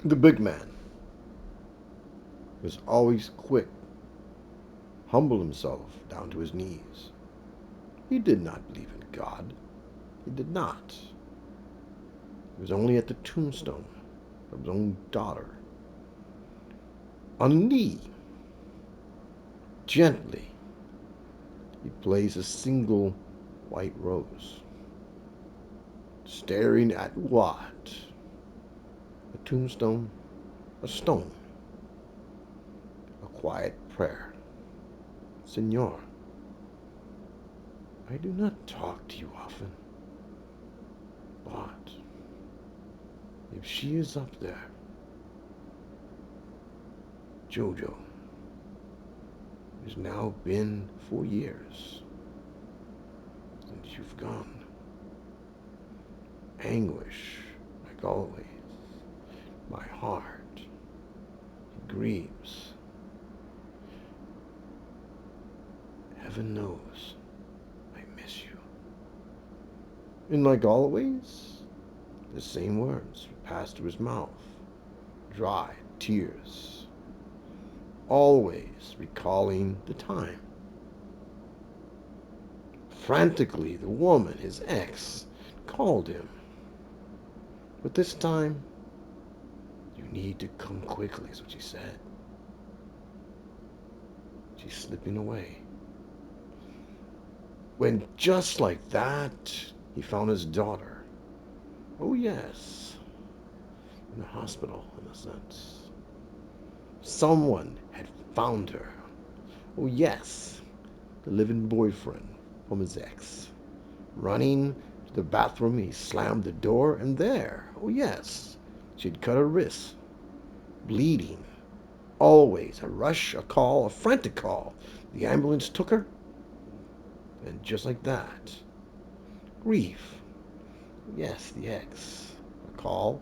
The big man was always quick, humbled himself down to his knees. He did not believe in God. He did not. He was only at the tombstone of his own daughter. On a knee, gently, he placed a single white rose, staring at what? A tombstone, a stone, a quiet prayer. Senor, I do not talk to you often, but if she is up there, Jojo, it has now been 4 years since you've gone. Anguish, like always, my heart, it grieves. Heaven knows I miss you. And like always, the same words passed through his mouth, dry tears, always recalling the time. Frantically, the woman, his ex, called him. But this time, you need to come quickly, is what she said. She's slipping away. When just like that, he found his daughter. Oh, yes, in the hospital, in a sense. Someone had found her. Oh, yes, the living boyfriend from his ex. Running to the bathroom, he slammed the door, and there, oh, yes, she'd cut her wrist, bleeding. Always a rush, a call, a frantic call. The ambulance took her, and just like that, grief. Yes, the ex. A call.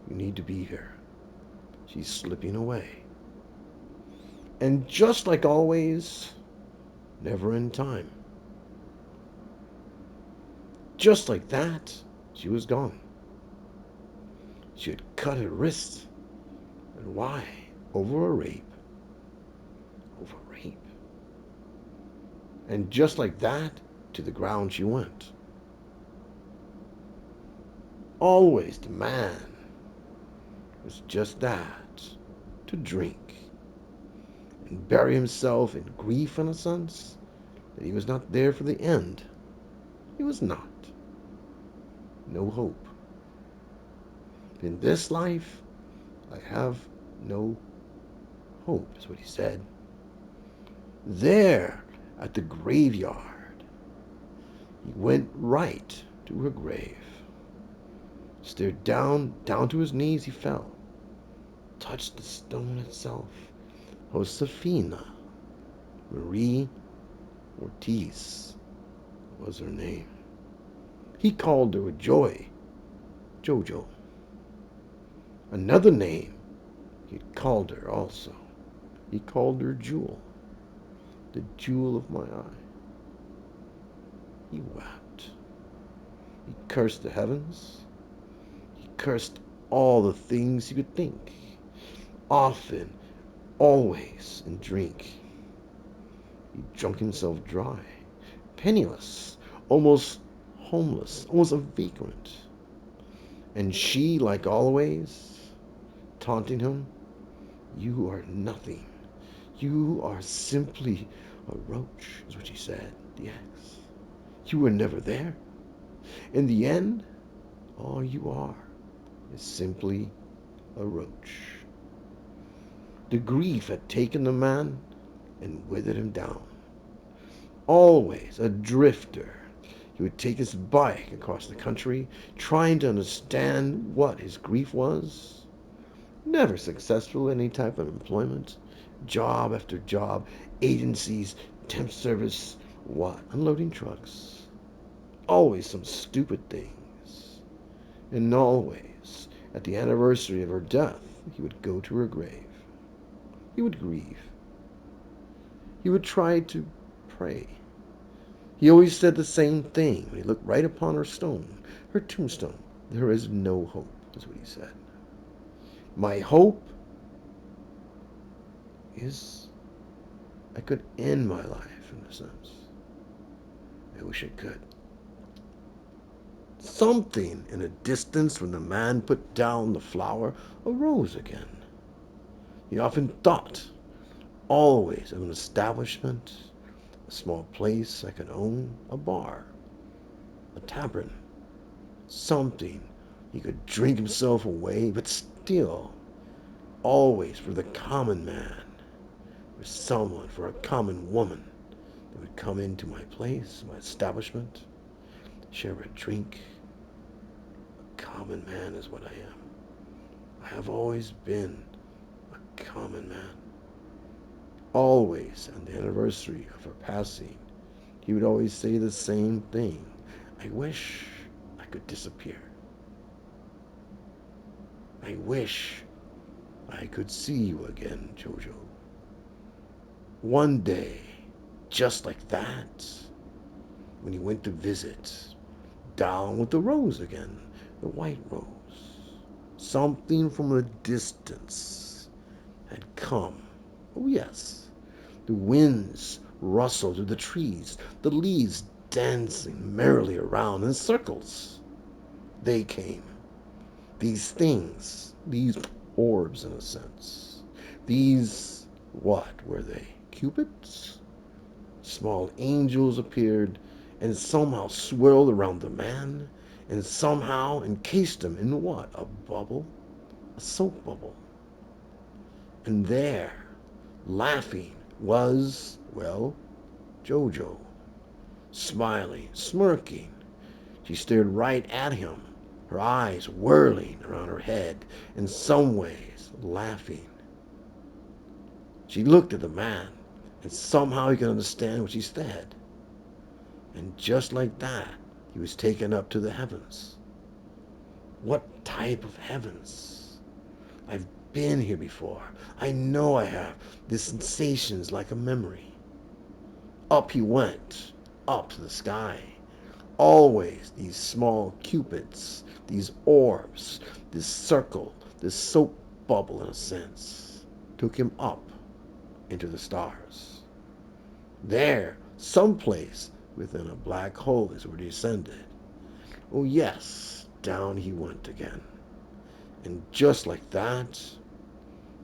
You need to be here. She's slipping away. And just like always, never in time. Just like that, she was gone. She had cut her wrist. And why? Over a rape. Over rape. And just like that, to the ground she went. Always the man was just that, to drink and bury himself in grief in a sense that he was not there for the end. He was not. No hope. In this life, I have no hope, is what he said. There, at the graveyard, he went right to her grave. Stared down to his knees he fell. Touched the stone itself. Josefina Marie Ortiz was her name. He called her with joy, Jojo. Another name he'd called her also. He called her Jewel, the jewel of my eye. He wept. He cursed the heavens. He cursed all the things he could think. Often, always in drink. He drunk himself dry, penniless, almost homeless, almost a vagrant. And she, like always, taunting him, you are nothing. You are simply a roach, is what she said, the ex. You were never there. In the end, all you are is simply a roach. The grief had taken the man and withered him down. Always a drifter, he would take his bike across the country, trying to understand what his grief was. Never successful in any type of employment. Job after job, agencies, temp service, what? Unloading trucks. Always some stupid things. And always, at the anniversary of her death, he would go to her grave. He would grieve. He would try to pray. He always said the same thing when he looked right upon her stone, her tombstone. There is no hope, is what he said. My hope is I could end my life in a sense. I wish I could. Something in the distance when the man put down the flower arose again. He often thought, always, of an establishment, a small place I could own, a bar, a tavern, something he could drink himself away, but still, always for the common man, for someone, for a common woman that would come into my place, my establishment, share a drink. A common man is what I am. I have always been a common man. Always on the anniversary of her passing, he would always say the same thing. I wish I could disappear. I wish I could see you again, Jojo. One day, just like that, when he went to visit, down with the rose again, the white rose. Something from a distance had come. Oh, yes. The winds rustled through the trees, the leaves dancing merrily around in circles. They came. These things, these orbs in a sense. These, what were they? Cupids? Small angels appeared and somehow swirled around the man and somehow encased him in what? A bubble? A soap bubble. And there, laughing, was, well, Jojo. Smiling, smirking. She stared right at him, her eyes whirling around her head, in some ways laughing. She looked at the man, and somehow he could understand what she said. And just like that, he was taken up to the heavens. What type of heavens? I've been here before. I know I have. The sensation's like a memory. Up he went, up to the sky. Always these small cupids, these orbs, this circle, this soap bubble in a sense, took him up into the stars. There, someplace within a black hole is where he descended. Oh yes, down he went again. And just like that,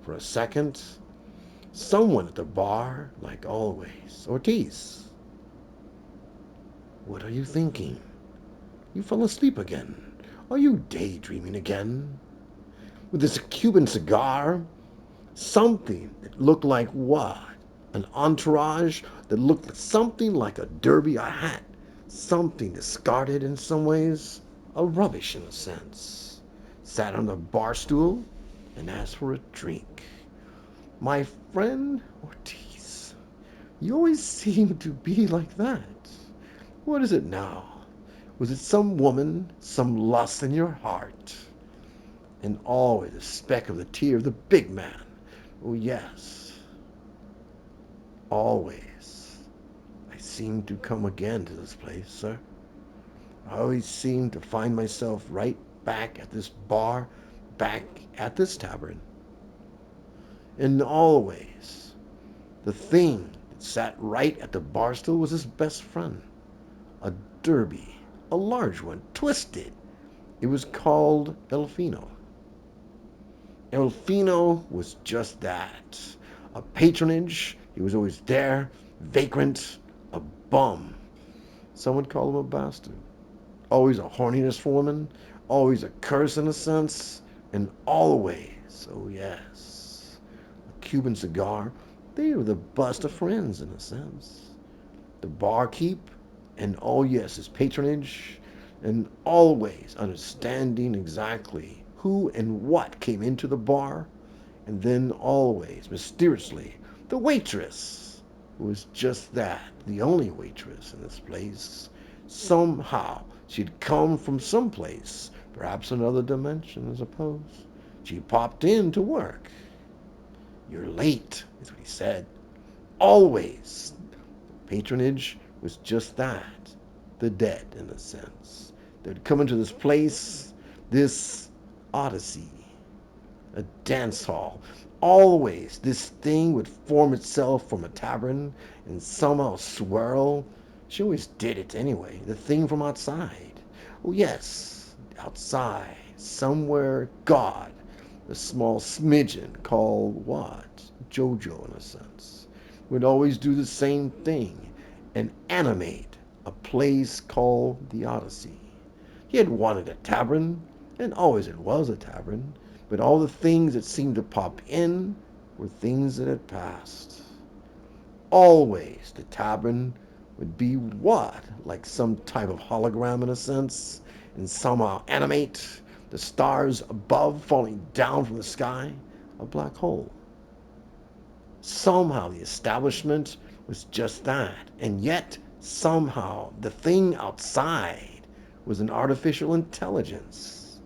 for a second, someone at the bar, like always, Ortiz. What are you thinking? You fell asleep again. Are you daydreaming again? With this Cuban cigar? Something that looked like what? An entourage that looked something like a derby, a hat. Something discarded in some ways. A rubbish in a sense. Sat on the bar stool and asked for a drink. My friend Ortiz, you always seem to be like that. What is it now? Was it some woman, some lust in your heart? And always a speck of the tear of the big man. Oh, yes. Always. I seem to come again to this place, sir. I always seem to find myself right back at this bar, back at this tavern. And always, the thing that sat right at the bar stool was his best friend. A derby, a large one, twisted. It was called Elfino. Elfino was just that. A patronage. He was always there, vagrant, a bum. Some would call him a bastard. Always a horniness for women, always a curse in a sense, and always, oh yes, a Cuban cigar. They were the best of friends in a sense. The barkeep, and oh yes, his patronage, and always understanding exactly who and what came into the bar, and then always, mysteriously, the waitress, who was just that, the only waitress in this place. Somehow, she'd come from someplace, perhaps another dimension, I suppose. She popped in to work. You're late, is what he said. Always. Patronage was just that, the dead, in a sense. They'd come into this place, this Odyssey, a dance hall. Always this thing would form itself from a tavern and somehow swirl. She always did it anyway, the thing from outside. Oh, yes, outside, somewhere, God, a small smidgen called what? Jojo, in a sense, would always do the same thing and animate a place called the Odyssey. He had wanted a tavern, and always it was a tavern, but all the things that seemed to pop in were things that had passed. Always the tavern would be what? Like some type of hologram in a sense, and somehow animate the stars above falling down from the sky, a black hole. Somehow the establishment was just that, and yet somehow the thing outside was an artificial intelligence.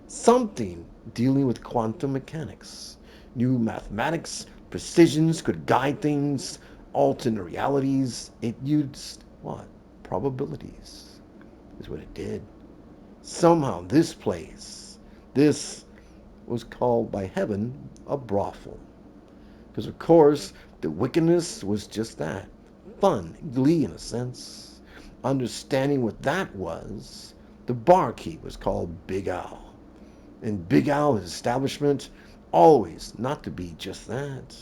Something dealing with quantum mechanics. New mathematics, precisions could guide things, alternate realities. It used what? Probabilities is what it did. Somehow this place, this was called by heaven a brothel. Because, of course, the wickedness was just that fun, glee in a sense. Understanding what that was, the barkeep was called Big Al. And Big Al's establishment always not to be just that.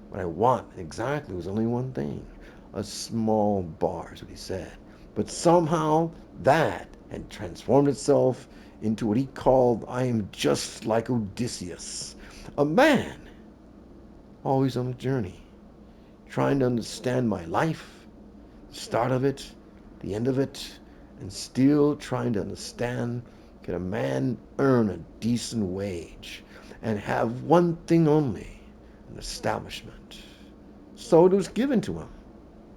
What I want exactly was only one thing, a small bar, is what he said. But somehow that had transformed itself into what he called, I am just like Odysseus, a man always on a journey, trying to understand my life, the start of it, the end of it, and still trying to understand, can a man earn a decent wage and have one thing only, an establishment? So it was given to him,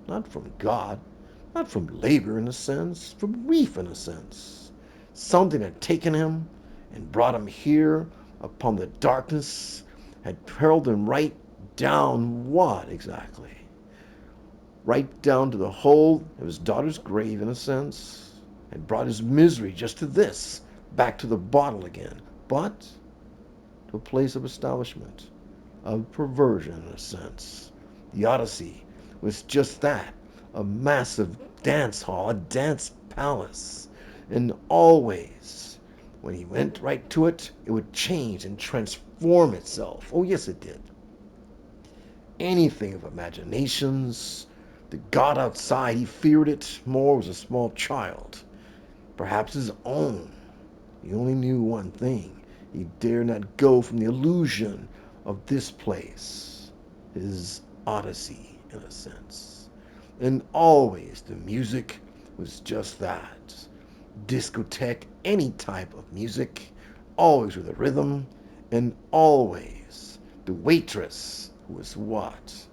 not from God, not from labor in a sense, from grief in a sense. Something had taken him and brought him here upon the darkness, had hurled him right down what exactly? Right down to the hole of his daughter's grave, in a sense, and brought his misery just to this, back to the bottle again, but to a place of establishment, of perversion, in a sense. The Odyssey was just that, a massive dance hall, a dance palace, and always, when he went right to it, it would change and transform itself. Oh, yes, it did. Anything of imaginations. The God outside, he feared it more as a small child, perhaps his own. He only knew one thing. He dared not go from the illusion of this place, his Odyssey, in a sense. And always the music was just that. Discotheque, any type of music, always with a rhythm, and always the waitress who was what?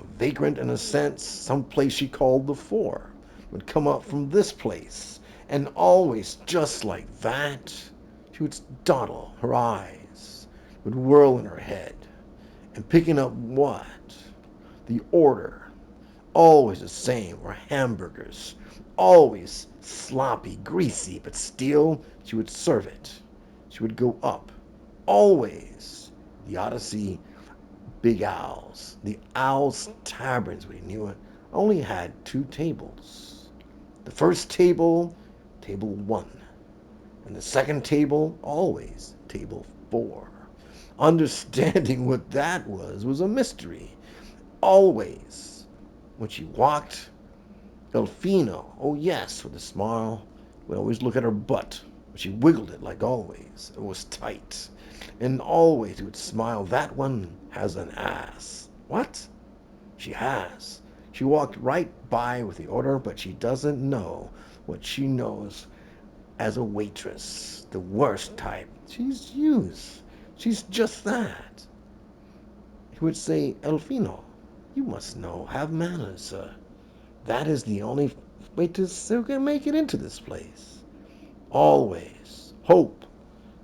A vagrant in a sense, some place she called the Four, would come up from this place, and always just like that, she would dawdle, her eyes would whirl in her head, and picking up what? The order. Always the same, were hamburgers. Always sloppy, greasy, but still she would serve it. She would go up. Always the Odyssey Big Owls. The Owls Taverns, we knew it, only had two tables. The first table, table 1. And the second table, always table 4. Understanding what that was a mystery. Always, when she walked, Elfino, oh yes, with a smile, would always look at her butt. She wiggled it like always. It was tight. And always he would smile. That one has an ass. What? She has. She walked right by with the order, but she doesn't know what she knows as a waitress. The worst type. She's used. She's just that. He would say, Elfino, you must know, have manners, sir. That is the only way to make it into this place. Always. Hope.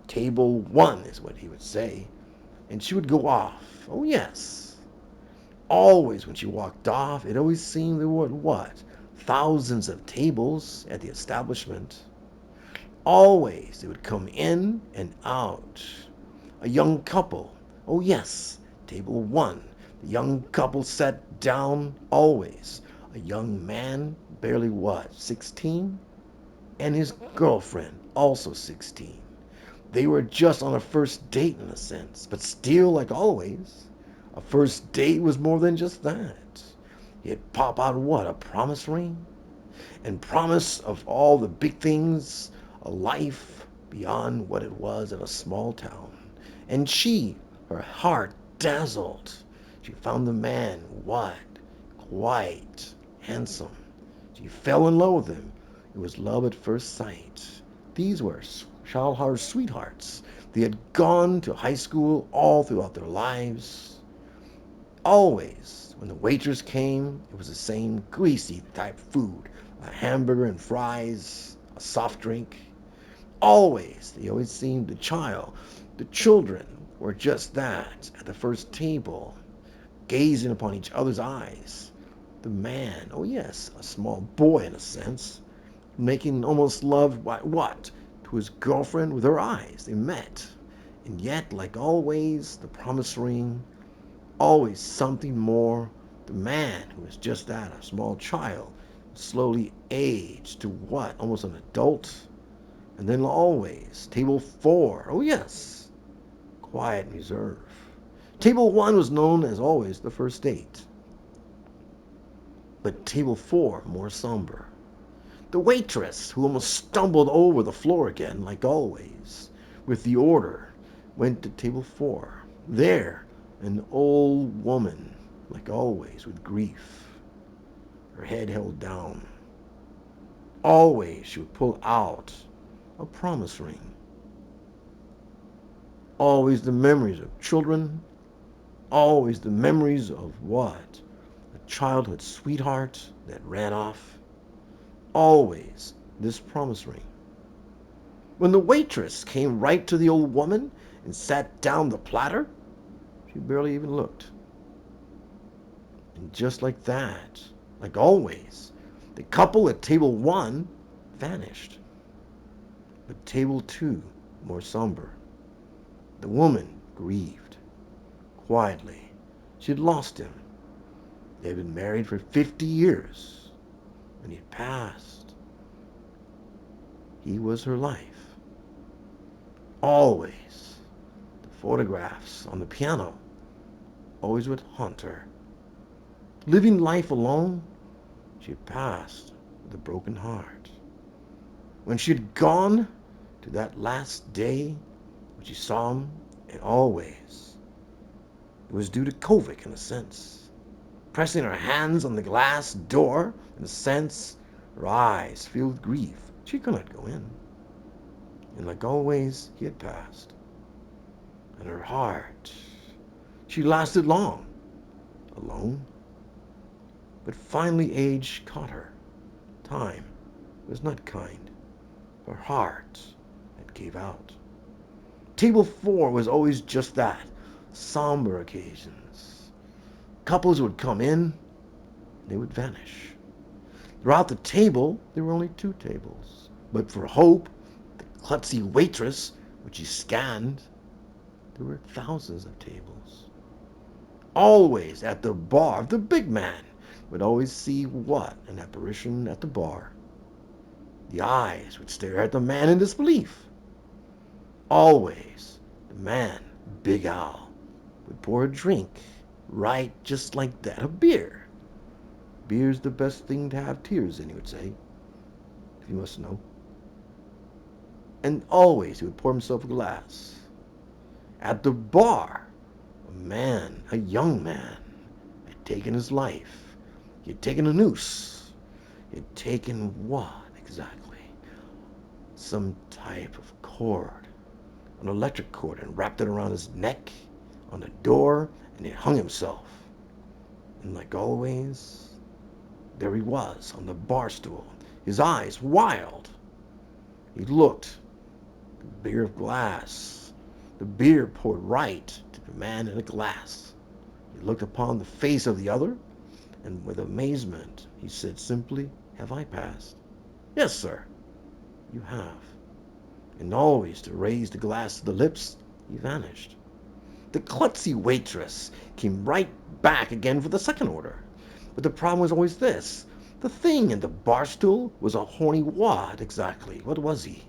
Table 1 is what he would say. And she would go off. Oh, yes. Always when she walked off, it always seemed there were what? Thousands of tables at the establishment. Always they would come in and out. A young couple. Oh, yes, table one. The young couple sat down always. A young man, barely what, 16? And his girlfriend, also 16. They were just on a first date in a sense, but still, like always, a first date was more than just that. He'd pop out what, a promise ring? And promise of all the big things, a life beyond what it was in a small town. And she, her heart dazzled. She found the man, what? Quite handsome. She fell in love with him. It was love at first sight. These were childhood sweethearts. They had gone to high school all throughout their lives. Always, when the waitress came, it was the same greasy type food, a hamburger and fries, a soft drink. Always, they always seemed the children were just that at the first table, gazing upon each other's eyes. The man, oh yes, a small boy in a sense, making almost love, what? To his girlfriend with her eyes. They met. And yet, like always, the promise ring, always something more. The man, who was just that, a small child, slowly aged to what? Almost an adult. And then always, table four, oh yes, quiet and reserved. Table one was known as always the first date. But table four, more somber. The waitress, who almost stumbled over the floor again, like always, with the order, went to table four. There, an old woman, like always, with grief, her head held down. Always she would pull out a promise ring. Always the memories of children, always the memories of what? A childhood sweetheart that ran off. Always this promise ring. When the waitress came right to the old woman and sat down the platter, she barely even looked. And just like that, like always, the couple at table one vanished. But table two, more somber. The woman grieved. Quietly, she had lost him. They had been married for 50 years. When he had passed, he was her life. Always. The photographs on the piano always would haunt her. Living life alone, she had passed with a broken heart. When she had gone to that last day when she saw him, and always, it was due to COVID in a sense. Pressing her hands on the glass door, in a sense, her eyes filled with grief. She could not go in. And like always, he had passed. And her heart, she lasted long, alone. But finally age caught her. Time was not kind. Her heart had gave out. Table four was always just that, somber occasions. Couples would come in, they would vanish. Throughout the table, there were only two tables. But for Hope, the klutzy waitress, which she scanned, there were thousands of tables. Always at the bar, the big man would always see what? An apparition at the bar. The eyes would stare at the man in disbelief. Always, the man, Big Al, would pour a drink, right just like that, a beer. Beer's the best thing to have tears in, he would say, if you must know. And always he would pour himself a glass. At the bar, a man, a young man, had taken his life. He had taken a noose. He had taken what exactly? Some type of cord, an electric cord, and wrapped it around his neck, on the door, and he hung himself. And like always, there he was on the bar stool, his eyes wild. He looked, the beer of glass, the beer poured right to the man in a glass. He looked upon the face of the other, and with amazement he said simply, "Have I passed?" "Yes, sir, you have." And always to raise the glass to the lips, he vanished. The klutzy waitress came right back again for the second order. But the problem was always this. The thing in the bar stool was a horny wad, exactly. What was he?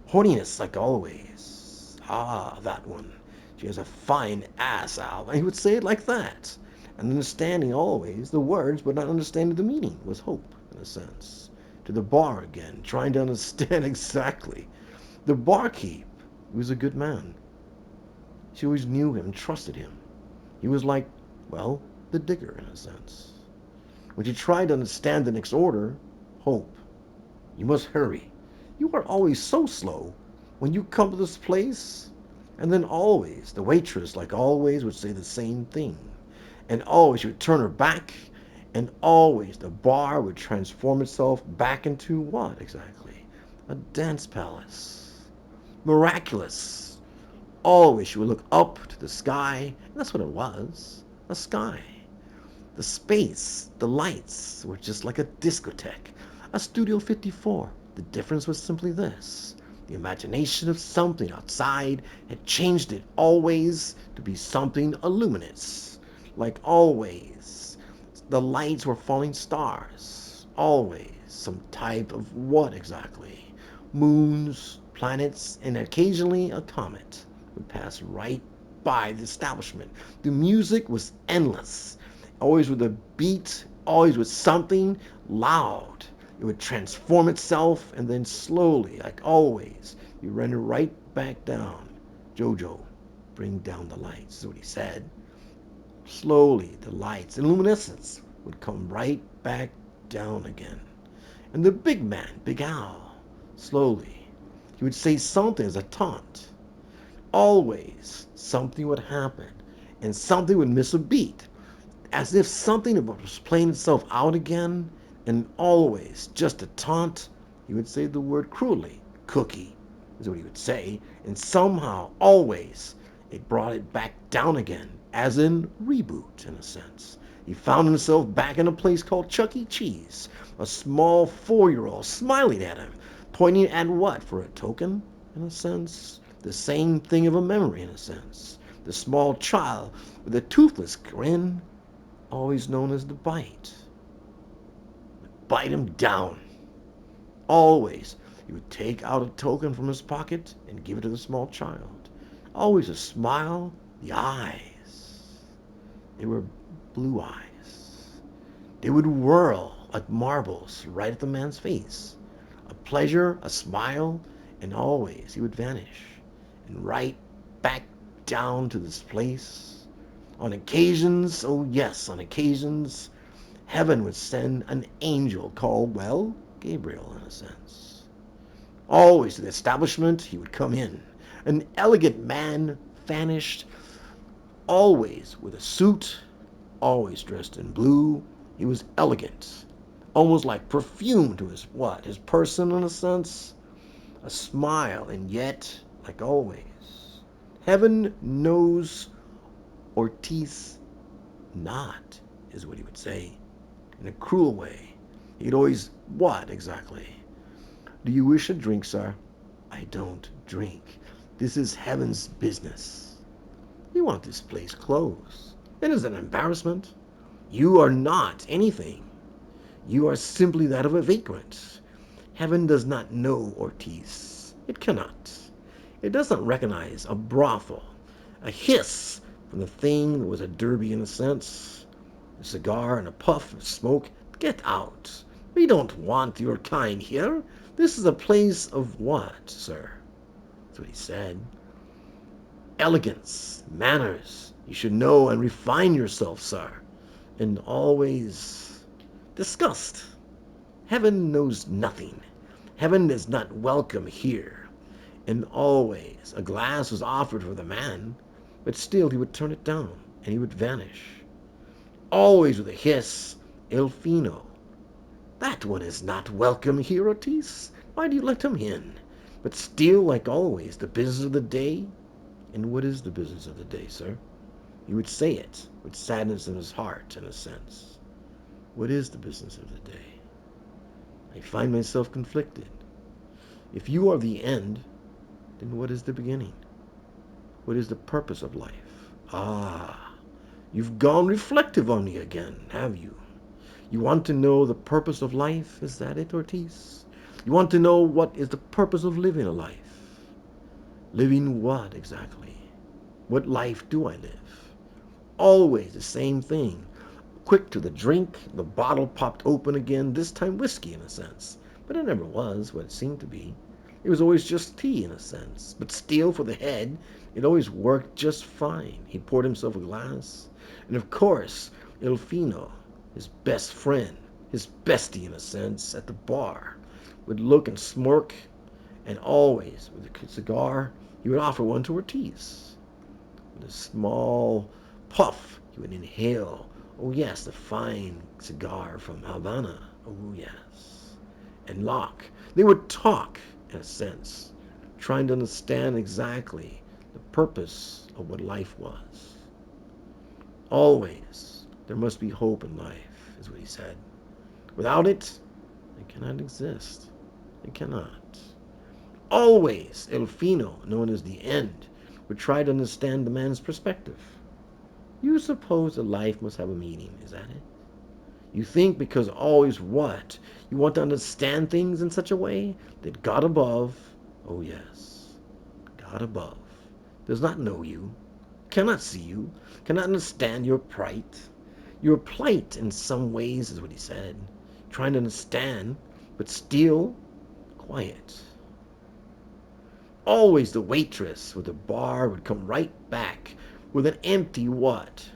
Horniness, like always. Ah, that one. She has a fine ass, Al. And he would say it like that. And understanding always the words, but not understanding the meaning, was hope, in a sense. To the bar again, trying to understand exactly. The barkeep was a good man. She always knew him, trusted him. He was like, well, the digger, in a sense. When she tried to understand the next order, hope. You must hurry. You are always so slow when you come to this place. And then always, the waitress, like always, would say the same thing. And always she would turn her back. And always the bar would transform itself back into what exactly? A dance palace. Miraculous. Always she would look up to the sky. And that's what it was. A sky. The space, the lights were just like a discotheque, a Studio 54. The difference was simply this. The imagination of something outside had changed it always to be something illuminous. Like always, the lights were falling stars. Always some type of what exactly? Moons, planets, and occasionally a comet would pass right by the establishment. The music was endless, always with a beat, always with something loud. It would transform itself and then slowly, like always, you render right back down. Jojo, bring down the lights, is what he said. Slowly, the lights and luminescence would come right back down again. And the big man, Big Al, slowly, he would say something as a taunt. Always, something would happen, and something would miss a beat, as if something was playing itself out again, and always just a taunt. He would say the word cruelly, cookie, is what he would say, and somehow, always, it brought it back down again, as in reboot, in a sense. He found himself back in a place called Chuck E. Cheese, a small 4-year-old smiling at him, pointing at what for a token, in a sense? The same thing of a memory, in a sense. The small child with a toothless grin, always known as the bite. Bite him down. Always. He would take out a token from his pocket and give it to the small child. Always a smile. The eyes. They were blue eyes. They would whirl like marbles right at the man's face. A pleasure, a smile, and always he would vanish. And right back down to this place. On occasions, oh yes, on occasions, heaven would send an angel called, well, Gabriel in a sense. Always to the establishment he would come in, an elegant man, vanished, always with a suit, always dressed in blue. He was elegant, almost like perfume to his what? His person in a sense. A smile, and yet, like always, heaven knows Ortiz not, is what he would say, in a cruel way. He'd always, what exactly? Do you wish a drink, sir? I don't drink. This is heaven's business. We want this place closed. It is an embarrassment. You are not anything. You are simply that of a vagrant. Heaven does not know Ortiz. It cannot. It does not recognize a brothel, a hiss from the thing that was a derby in a sense, a cigar and a puff of smoke. Get out. We don't want your kind here. This is a place of what, sir? That's what he said. Elegance, manners. You should know and refine yourself, sir. And always disgust. Heaven knows nothing. Heaven is not welcome here. And always a glass was offered for the man, but still he would turn it down, and he would vanish. Always with a hiss, El Fino. That one is not welcome here, Ortiz. Why do you let him in? But still, like always, the business of the day. And what is the business of the day, sir? He would say it with sadness in his heart, in a sense. What is the business of the day? I find myself conflicted. If you are the end, then what is the beginning? What is the purpose of life? Ah, you've gone reflective on me again, have you? You want to know the purpose of life? Is that it, Ortiz? You want to know what is the purpose of living a life? Living what exactly? What life do I live? Always the same thing. Quick to the drink, the bottle popped open again, this time whiskey in a sense. But it never was what it seemed to be. It was always just tea in a sense. But still, for the head, it always worked just fine. He poured himself a glass. And of course, Il Fino, his best friend, his bestie in a sense, at the bar, would look and smirk, and always, with a cigar, he would offer one to Ortiz. With a small puff, he would inhale. Oh, yes, the fine cigar from Havana. Oh, yes. And Locke, they would talk, in a sense, trying to understand exactly the purpose of what life was. Always, there must be hope in life, is what he said. Without it, it cannot exist. It cannot. Always, El Fino, known as the End, would try to understand the man's perspective. You suppose that life must have a meaning, is that it? You think because always what? You want to understand things in such a way that God above, oh yes, God above, does not know you, cannot see you, cannot understand your plight. Your plight in some ways is what he said. Trying to understand, but still quiet. Always the waitress with the bar would come right back with an empty what?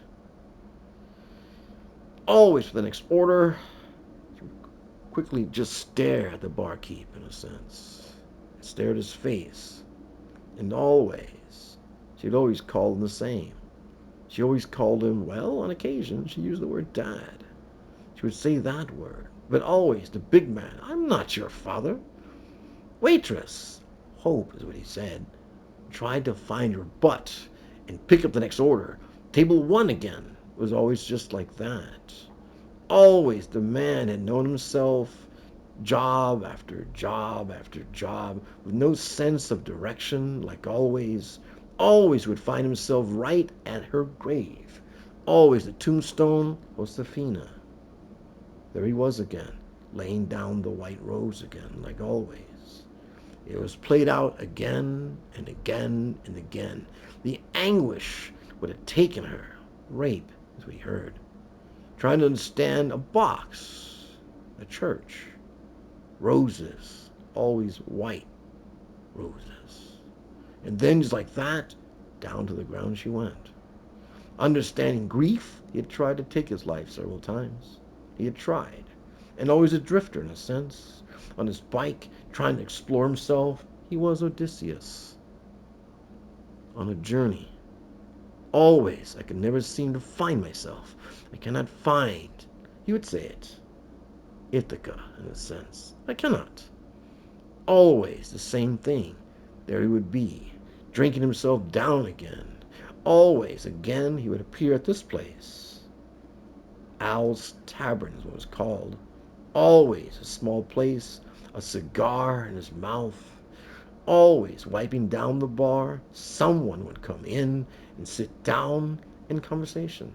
Always for the next order. She would quickly just stare at the barkeep in a sense. Stare at his face. And always, she'd always call him the same. She always called him, well, on occasion, she used the word dad. She would say that word. But always the big man, I'm not your father. Waitress, hope is what he said. Tried to find your butt and pick up the next order. Table one again. It was always just like that. Always the man had known himself job after job after job with no sense of direction, like always would find himself right at her grave. Always the tombstone, Josefina. There he was again, laying down the white rose again, like always. It was played out again and again and again. The anguish would have taken her. Rape, as we heard. Trying to understand a box, a church, roses, always white roses. And then just like that, down to the ground she went. Understanding grief, he had tried to take his life several times. He had tried. And always a drifter in a sense. On his bike, trying to explore himself, he was Odysseus. On a journey. Always, I could never seem to find myself. I cannot find, he would say it, Ithaca, in a sense. I cannot. Always the same thing. There he would be, drinking himself down again. Always, again, he would appear at this place. Al's Tavern is what it was called. Always a small place, a cigar in his mouth. Always wiping down the bar, someone would come in and sit down in conversation.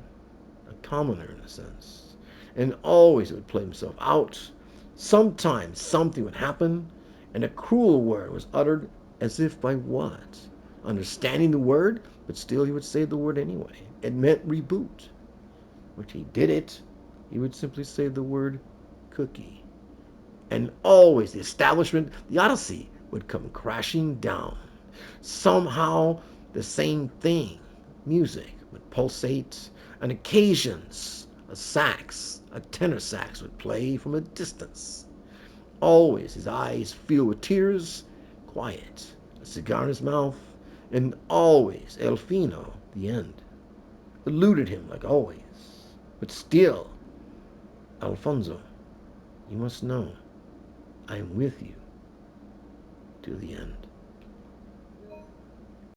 A commoner, in a sense. And always would play himself out. Sometimes something would happen, and a cruel word was uttered as if by what? Understanding the word, but still he would say the word anyway. It meant reboot. When he did it, he would simply say the word cookie. And always the establishment, the Odyssey, would come crashing down. Somehow the same thing. Music would pulsate. On occasions, a tenor sax would play from a distance. Always his eyes filled with tears, quiet, a cigar in his mouth, and always El Fino, the End, eluded him like always. But still, Alfonso, you must know, I am with you to the end.